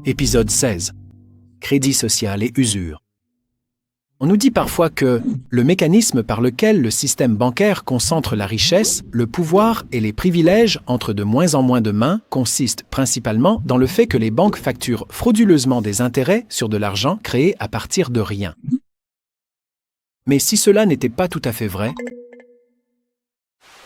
Épisode 16. Crédit social et usure. On nous dit parfois que le mécanisme par lequel le système bancaire concentre la richesse, le pouvoir et les privilèges entre de moins en moins de mains consiste principalement dans le fait que les banques facturent frauduleusement des intérêts sur de l'argent créé à partir de rien. Mais si cela n'était pas tout à fait vrai,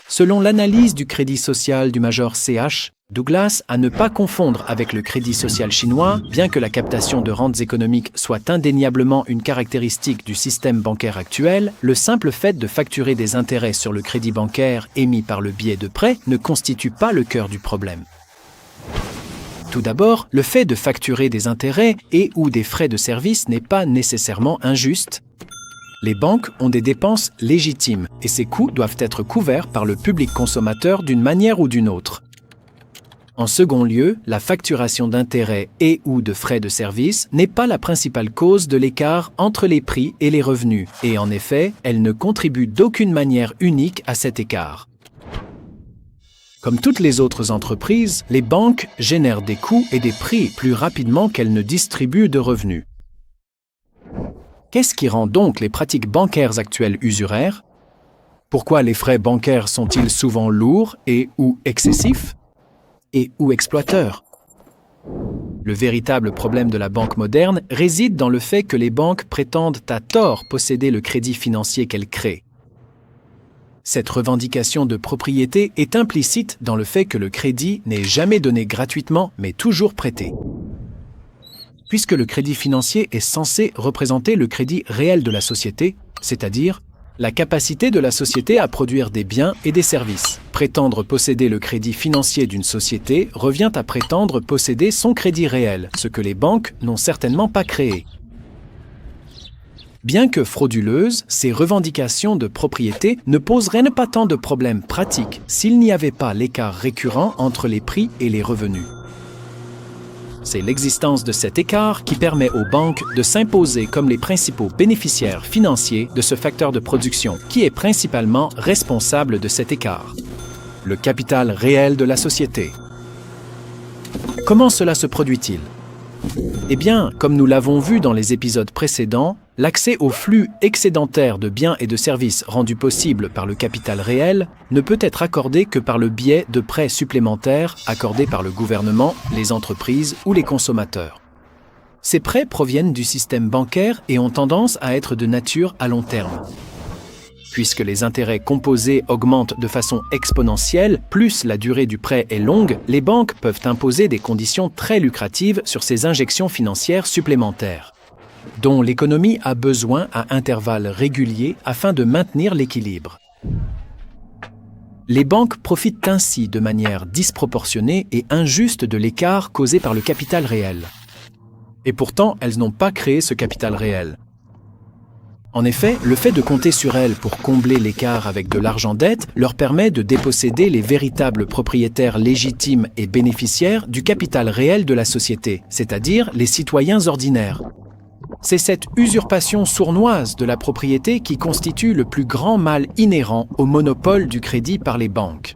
selon l'analyse du crédit social du major C.H. Douglas, à ne pas confondre avec le crédit social chinois, bien que la captation de rentes économiques soit indéniablement une caractéristique du système bancaire actuel, le simple fait de facturer des intérêts sur le crédit bancaire émis par le biais de prêts ne constitue pas le cœur du problème. Tout d'abord, le fait de facturer des intérêts et ou des frais de service n'est pas nécessairement injuste. Les banques ont des dépenses légitimes et ces coûts doivent être couverts par le public consommateur d'une manière ou d'une autre. En second lieu, la facturation d'intérêts et ou de frais de service n'est pas la principale cause de l'écart entre les prix et les revenus, et en effet, elle ne contribue d'aucune manière unique à cet écart. Comme toutes les autres entreprises, les banques génèrent des coûts et des prix plus rapidement qu'elles ne distribuent de revenus. Qu'est-ce qui rend donc les pratiques bancaires actuelles usuraires? Pourquoi les frais bancaires sont-ils souvent lourds et ou excessifs? Et ou exploiteurs? Le véritable problème de la banque moderne réside dans le fait que les banques prétendent à tort posséder le crédit financier qu'elles créent. Cette revendication de propriété est implicite dans le fait que le crédit n'est jamais donné gratuitement, mais toujours prêté. Puisque le crédit financier est censé représenter le crédit réel de la société, c'est-à-dire la capacité de la société à produire des biens et des services. Prétendre posséder le crédit financier d'une société revient à prétendre posséder son crédit réel, ce que les banques n'ont certainement pas créé. Bien que frauduleuses, ces revendications de propriété ne poseraient pas tant de problèmes pratiques s'il n'y avait pas l'écart récurrent entre les prix et les revenus. C'est l'existence de cet écart qui permet aux banques de s'imposer comme les principaux bénéficiaires financiers de ce facteur de production, qui est principalement responsable de cet écart. Le capital réel de la société. Comment cela se produit-il? Eh bien, comme nous l'avons vu dans les épisodes précédents, l'accès au flux excédentaire de biens et de services rendu possible par le capital réel ne peut être accordé que par le biais de prêts supplémentaires accordés par le gouvernement, les entreprises ou les consommateurs. Ces prêts proviennent du système bancaire et ont tendance à être de nature à long terme. Puisque les intérêts composés augmentent de façon exponentielle, plus la durée du prêt est longue, les banques peuvent imposer des conditions très lucratives sur ces injections financières supplémentaires, dont l'économie a besoin à intervalles réguliers afin de maintenir l'équilibre. Les banques profitent ainsi de manière disproportionnée et injuste de l'écart causé par le capital réel. Et pourtant, elles n'ont pas créé ce capital réel. En effet, le fait de compter sur elles pour combler l'écart avec de l'argent dette leur permet de déposséder les véritables propriétaires légitimes et bénéficiaires du capital réel de la société, c'est-à-dire les citoyens ordinaires. C'est cette usurpation sournoise de la propriété qui constitue le plus grand mal inhérent au monopole du crédit par les banques.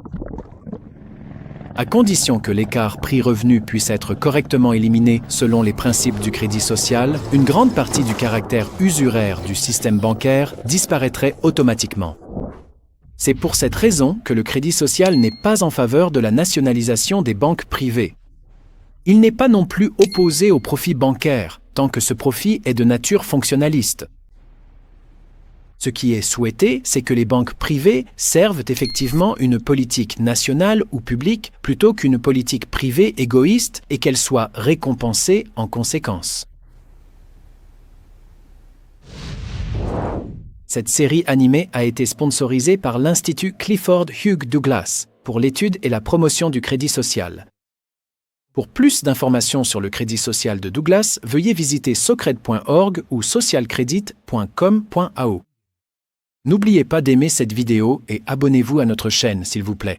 À condition que l'écart prix-revenu puisse être correctement éliminé selon les principes du crédit social, une grande partie du caractère usuraire du système bancaire disparaîtrait automatiquement. C'est pour cette raison que le crédit social n'est pas en faveur de la nationalisation des banques privées. Il n'est pas non plus opposé au profit bancaire, tant que ce profit est de nature fonctionnaliste. Ce qui est souhaité, c'est que les banques privées servent effectivement une politique nationale ou publique plutôt qu'une politique privée égoïste et qu'elles soient récompensées en conséquence. Cette série animée a été sponsorisée par l'Institut Clifford Hugh Douglas pour l'étude et la promotion du crédit social. Pour plus d'informations sur le crédit social de Douglas, veuillez visiter socred.org ou socialcredit.com.au. N'oubliez pas d'aimer cette vidéo et abonnez-vous à notre chaîne, s'il vous plaît.